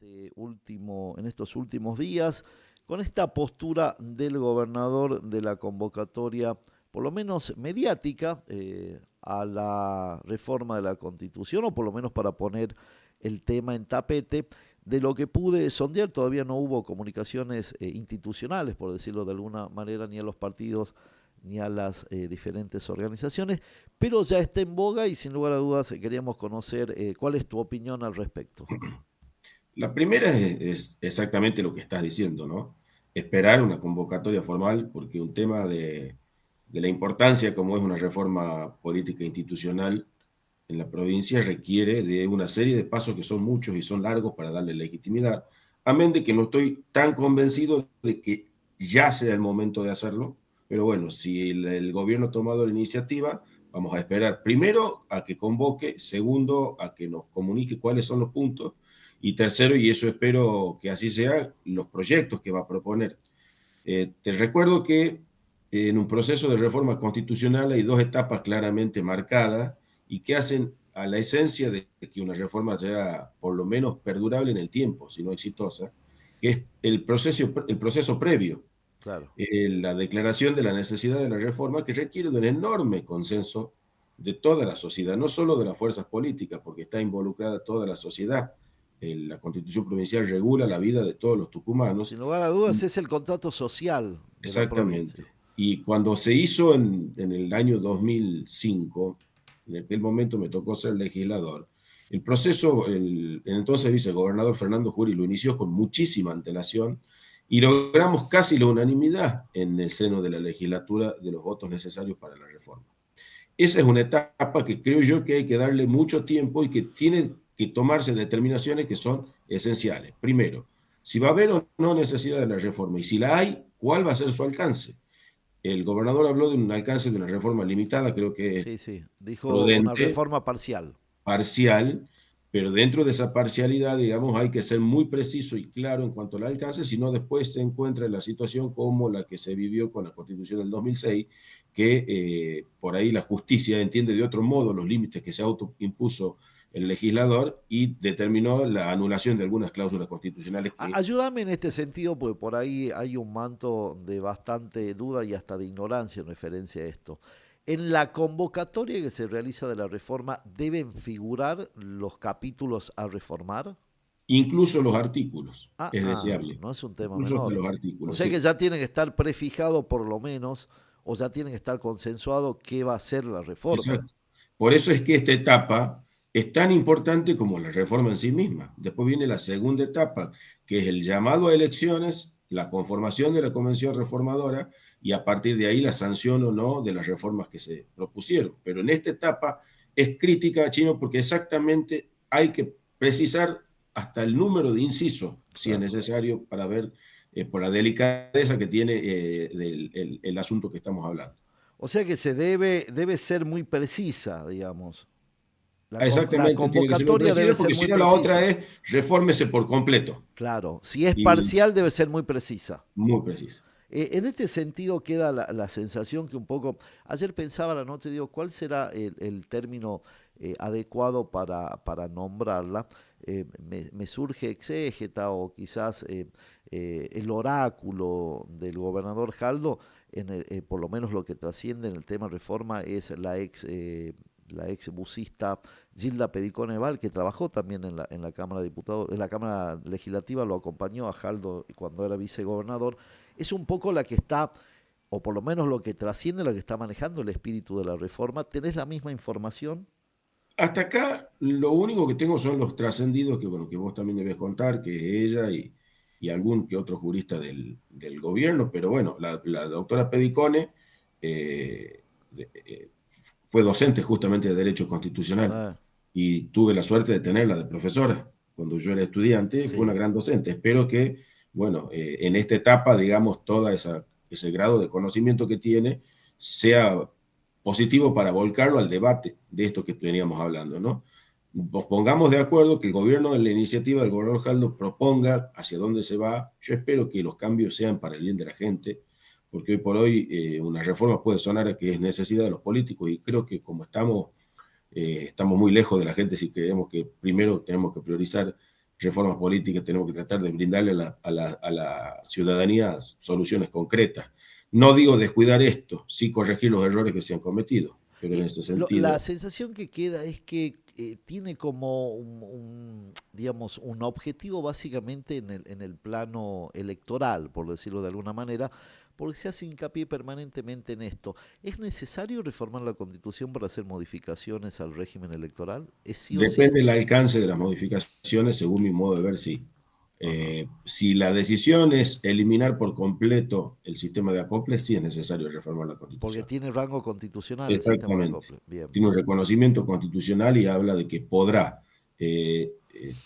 en estos últimos días, con esta postura del gobernador de la convocatoria, por lo menos mediática, a la reforma de la Constitución, o por lo menos para poner el tema en tapete. De lo que pude sondear, todavía no hubo comunicaciones institucionales, por decirlo de alguna manera, ni a los partidos ni a las diferentes organizaciones, pero ya está en boga y sin lugar a dudas queríamos conocer cuál es tu opinión al respecto. La primera es exactamente lo que estás diciendo, ¿no? Esperar una convocatoria formal, porque un tema de la importancia como es una reforma política institucional en la provincia requiere de una serie de pasos que son muchos y son largos para darle legitimidad. Amén de que no estoy tan convencido de que ya sea el momento de hacerlo, pero bueno, si el gobierno ha tomado la iniciativa, vamos a esperar primero a que convoque, segundo a que nos comunique cuáles son los puntos y tercero, y eso espero que así sea, los proyectos que va a proponer. Te recuerdo que en un proceso de reforma constitucional hay dos etapas claramente marcadas y que hacen a la esencia de que una reforma sea por lo menos perdurable en el tiempo, si no exitosa, que es el proceso previo, Claro. la declaración de la necesidad de la reforma que requiere de un enorme consenso de toda la sociedad, no solo de las fuerzas políticas, porque está involucrada toda la sociedad. La Constitución provincial regula la vida de todos los tucumanos. Sin lugar a dudas es el contrato social de la provincia. Exactamente. Y cuando se hizo en el año 2005, en aquel momento me tocó ser legislador, el proceso, el entonces vicegobernador Fernando Jury lo inició con muchísima antelación y logramos casi la unanimidad en el seno de la legislatura de los votos necesarios para la reforma. Esa es una etapa que creo yo que hay que darle mucho tiempo y que tiene que tomarse determinaciones que son esenciales. Primero, si va a haber o no necesidad de la reforma y si la hay, ¿cuál va a ser su alcance? El gobernador habló de un alcance de una reforma limitada, creo que es Sí, sí. Dijo una prudente, reforma parcial. parcial, pero dentro de esa parcialidad, digamos, hay que ser muy preciso y claro en cuanto al alcance, si no después se encuentra en la situación como la que se vivió con la Constitución del 2006, que por ahí la justicia entiende de otro modo los límites que se autoimpuso el legislador y determinó la anulación de algunas cláusulas constitucionales que Ayúdame en este sentido, porque por ahí hay un manto de bastante duda y hasta de ignorancia en referencia a esto. En la convocatoria que se realiza de la reforma, ¿deben figurar los capítulos a reformar? incluso los artículos, es deseable, No es un tema incluso hasta menor. los O artículos, sea que sí. ya tiene que estar prefijado por lo menos, o ya tiene que estar consensuado qué va a ser la reforma. Exacto. Por eso es que esta etapa es tan importante como la reforma en sí misma. Después viene la segunda etapa, que es el llamado a elecciones, la conformación de la convención reformadora y a partir de ahí la sanción o no de las reformas que se propusieron. Pero en esta etapa es crítica, Chino, porque exactamente hay que precisar hasta el número de incisos, si es Claro. necesario, para ver por la delicadeza que tiene el asunto que estamos hablando. O sea que debe ser muy precisa, digamos. La Exactamente, tiene que ser muy convocatoria debe precisa ser porque muy si no la otra precisa. es refórmese por completo Claro, si es y parcial debe ser muy precisa. muy precisa. En este sentido queda la sensación que un poco, ayer pensaba a la noche, digo, ¿cuál será el término adecuado para nombrarla? Me surge exégeta o quizás el oráculo del gobernador Jaldo, por lo menos lo que trasciende en el tema reforma es la ex bucista Gilda Pediconeval, que trabajó también en la Cámara de Diputados, en la Cámara Legislativa, lo acompañó a Jaldo cuando era vicegobernador. Es un poco la que está, o por lo menos lo que trasciende, la que está manejando el espíritu de la reforma. ¿Tenés la misma información? Hasta acá lo único que tengo son los trascendidos que, bueno, que vos también debes contar, que es ella y algún que otro jurista del gobierno, pero bueno, la doctora Pedicone eh, fue docente justamente de Derecho Constitucional Ah, y tuve la suerte de tenerla de profesora cuando yo era estudiante, fue una sí, gran docente. Espero que, bueno, en esta etapa, digamos, ese grado de conocimiento que tiene sea positivo para volcarlo al debate de esto que veníamos hablando, ¿no? Nos pongamos de acuerdo que el gobierno, en la iniciativa del gobernador Jaldo, proponga hacia dónde se va. Yo espero que los cambios sean para el bien de la gente, porque hoy por hoy una reforma puede sonar a que es necesidad de los políticos y creo que como estamos muy lejos de la gente si creemos que primero tenemos que priorizar reformas políticas tenemos que tratar de brindarle a la ciudadanía soluciones concretas. No digo descuidar esto, sí corregir los errores que se han cometido, pero en este La sentido, sensación que queda es que tiene como digamos, un objetivo básicamente en el plano electoral, por decirlo de alguna manera, porque se hace hincapié permanentemente en esto. ¿Es necesario reformar la Constitución para hacer modificaciones al régimen electoral? ¿Es sí o sí? depende del alcance de las modificaciones, según mi modo de ver, sí. Ajá. Si la decisión es eliminar por completo el sistema de acople, sí es necesario reformar la Porque Constitución. tiene rango constitucional el sistema de Exactamente. acople. Bien. Tiene un reconocimiento constitucional y habla de que podrá,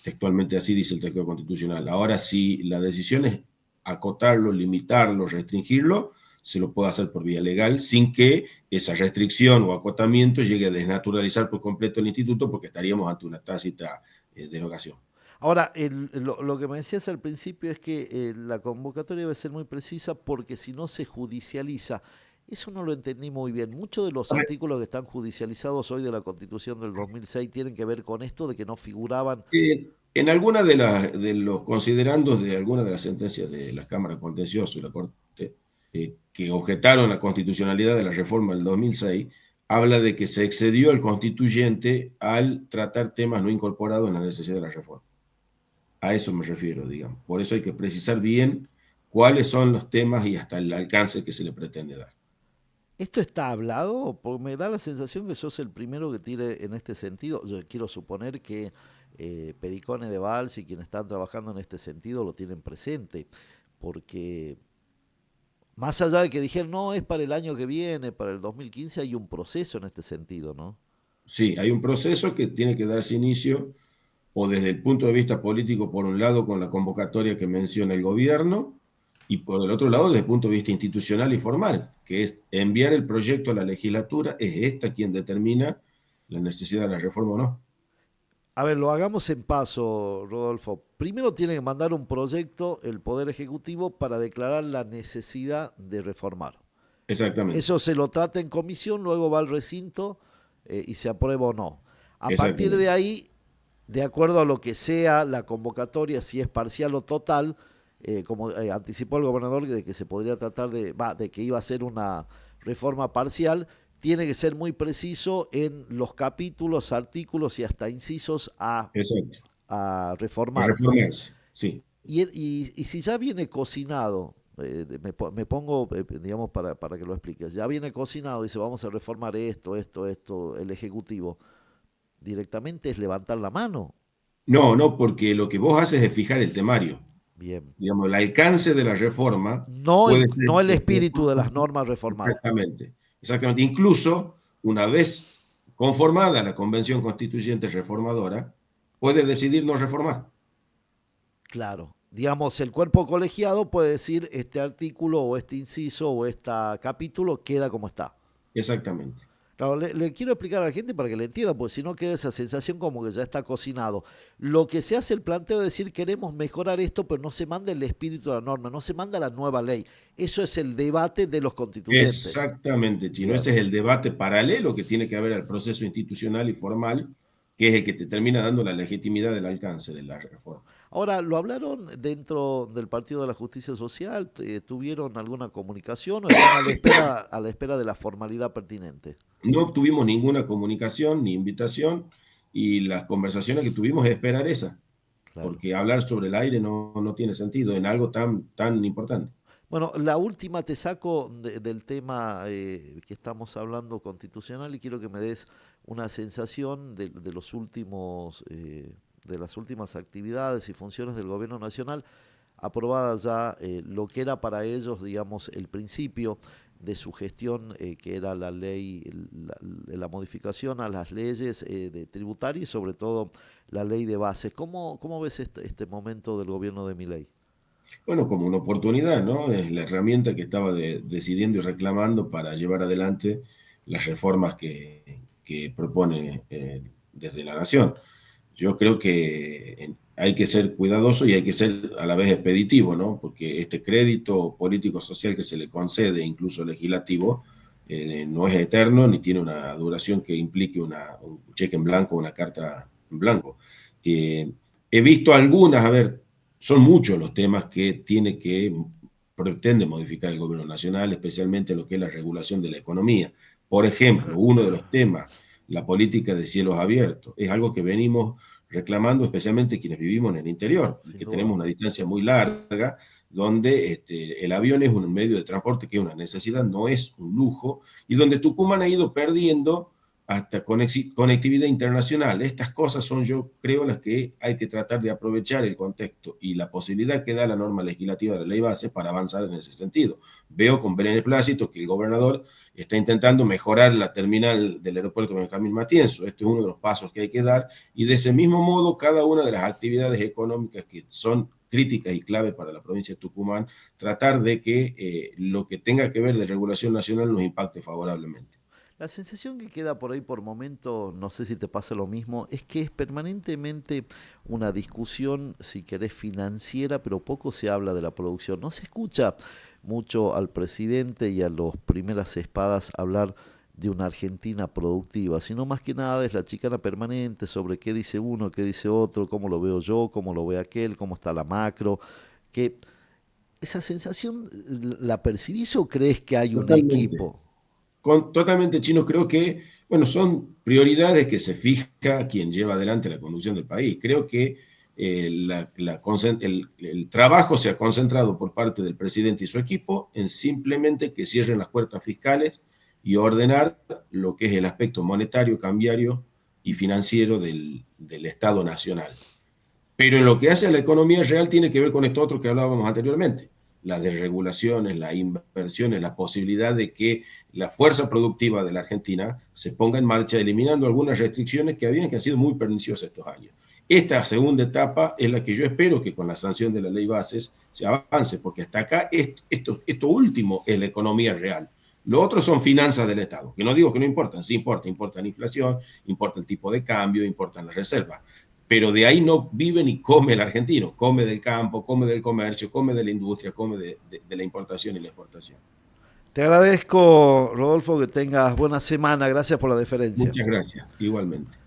textualmente así dice el texto constitucional. Ahora, si la decisión es acotarlo, limitarlo, restringirlo, se lo puede hacer por vía legal sin que esa restricción o acotamiento llegue a desnaturalizar por completo el instituto, porque estaríamos ante una tácita derogación. Ahora, lo que me decías al principio es que la convocatoria debe ser muy precisa porque si no se judicializa. Eso no lo entendí muy bien. Muchos de los artículos que están judicializados hoy de la Constitución del 2006 tienen que ver con esto de que no figuraban. En alguna de los considerandos de alguna de las sentencias de la Cámara Contencioso y la Corte que objetaron la constitucionalidad de la reforma del 2006, habla de que se excedió el constituyente al tratar temas no incorporados en la necesidad de la reforma. A eso me refiero, digamos. Por eso hay que precisar bien cuáles son los temas y hasta el alcance que se le pretende dar. ¿Esto está hablado? Porque me da la sensación que sos el primero que tire en este sentido. Yo quiero suponer que Pedicone de Valls y quienes están trabajando en este sentido lo tienen presente, porque más allá de que dijeron, no, es para el año que viene, para el 2015, hay un proceso en este sentido, ¿no? Sí, hay un proceso que tiene que darse inicio o desde el punto de vista político, por un lado, con la convocatoria que menciona el gobierno, y por el otro lado, desde el punto de vista institucional y formal, que es enviar el proyecto a la legislatura, es esta quien determina la necesidad de la reforma o no. A ver, lo hagamos en paso, Rodolfo. Primero tiene que mandar un proyecto el Poder Ejecutivo para declarar la necesidad de reformar. Exactamente, Eso se lo trata en comisión, luego va al recinto y se aprueba o no. A partir de exactamente, ahí, de acuerdo a lo que sea la convocatoria, si es parcial o total, como anticipó el gobernador de que se podría tratar de que iba a ser una reforma parcial, tiene que ser muy preciso en los capítulos, artículos y hasta incisos exacto. a A reformar. reformarse, sí, Y si ya viene cocinado, me pongo, digamos, para que lo expliques, ya viene cocinado, dice, vamos a reformar esto, el Ejecutivo, directamente es levantar la mano. no, no, porque lo que vos haces es fijar el temario. Bien. Digamos, el alcance de la reforma No puede ser no el espíritu de las normas reformadas. exactamente, exactamente. Incluso una vez conformada la Convención Constituyente Reformadora, puede decidir no reformar. Claro. Digamos, el cuerpo colegiado puede decir este artículo o este inciso o este capítulo queda como está. Exactamente. Claro, le quiero explicar a la gente para que le entienda, porque si no queda esa sensación como que ya está cocinado. Lo que se hace el planteo de decir queremos mejorar esto, pero no se manda el espíritu de la norma, no se manda la nueva ley. Eso es el debate de los constituyentes. Exactamente, Chino. Bien. Ese es el debate paralelo que tiene que haber al proceso institucional y formal, que es el que te termina dando la legitimidad del alcance de la reforma. Ahora, ¿lo hablaron dentro del Partido de la Justicia Social? ¿Tuvieron alguna comunicación o están a la espera de la formalidad pertinente? No obtuvimos ninguna comunicación ni invitación y las conversaciones que tuvimos es esperar esa, Claro. porque hablar sobre el aire no tiene sentido en algo tan importante. Bueno, la última te saco del tema que estamos hablando constitucional y quiero que me des una sensación de los últimos, de las últimas actividades y funciones del gobierno nacional aprobadas ya, lo que era para ellos, digamos, el principio de su gestión, que era la ley, la modificación a las leyes de tributarias y sobre todo la ley de base. ¿Cómo ves este momento del gobierno de Milei? Bueno, como una oportunidad, ¿no? Es la herramienta que estaba decidiendo y reclamando para llevar adelante las reformas que propone desde la Nación. Yo creo que hay que ser cuidadoso y hay que ser a la vez expeditivo, ¿no? Porque este crédito político-social que se le concede, incluso legislativo, no es eterno ni tiene una duración que implique un cheque en blanco o una carta en blanco. Eh, He visto algunas, a ver, son muchos los temas que pretende modificar el gobierno nacional, especialmente lo que es la regulación de la economía. Por ejemplo, uno de los temas, la política de cielos abiertos, es algo que venimos reclamando, especialmente quienes vivimos en el interior, y Sin que duda. tenemos una distancia muy larga, donde el avión es un medio de transporte que es una necesidad, no es un lujo, y donde Tucumán ha ido perdiendo hasta conectividad internacional. Estas cosas son, yo creo, las que hay que tratar de aprovechar el contexto y la posibilidad que da la norma legislativa de ley base para avanzar en ese sentido. Veo con beneplácito que el gobernador está intentando mejorar la terminal del aeropuerto Benjamín Matienzo. Este es uno de los pasos que hay que dar y de ese mismo modo cada una de las actividades económicas que son críticas y clave para la provincia de Tucumán, tratar de que lo que tenga que ver de regulación nacional nos impacte favorablemente. La sensación que queda por ahí por momento, no sé si te pasa lo mismo, es que es permanentemente una discusión, si querés, financiera, pero poco se habla de la producción. No se escucha mucho al presidente y a los primeras espadas hablar de una Argentina productiva, sino más que nada es la chicana permanente sobre qué dice uno, qué dice otro, cómo lo veo yo, cómo lo ve aquel, cómo está la macro, que esa sensación la percibís o crees que hay un Totalmente. equipo. Totalmente chino, creo que, bueno, son prioridades que se fija quien lleva adelante la conducción del país. Creo que el trabajo se ha concentrado por parte del presidente y su equipo en simplemente que cierren las puertas fiscales y ordenar lo que es el aspecto monetario, cambiario y financiero del Estado Nacional. Pero en lo que hace a la economía real tiene que ver con esto otro que hablábamos anteriormente, las desregulaciones, las inversiones, la posibilidad de que la fuerza productiva de la Argentina se ponga en marcha, eliminando algunas restricciones que han sido muy perniciosas estos años. Esta segunda etapa es la que yo espero que con la sanción de la ley bases se avance, porque hasta acá esto último es la economía real. Lo otro son finanzas del Estado, que no digo que no importan, sí importa la inflación, importa el tipo de cambio, importan las reservas, pero de ahí no vive ni come el argentino, come del campo, come del comercio, come de la industria, come de la importación y la exportación. Te agradezco, Rodolfo, que tengas buena semana. Gracias por la deferencia. Muchas gracias, igualmente.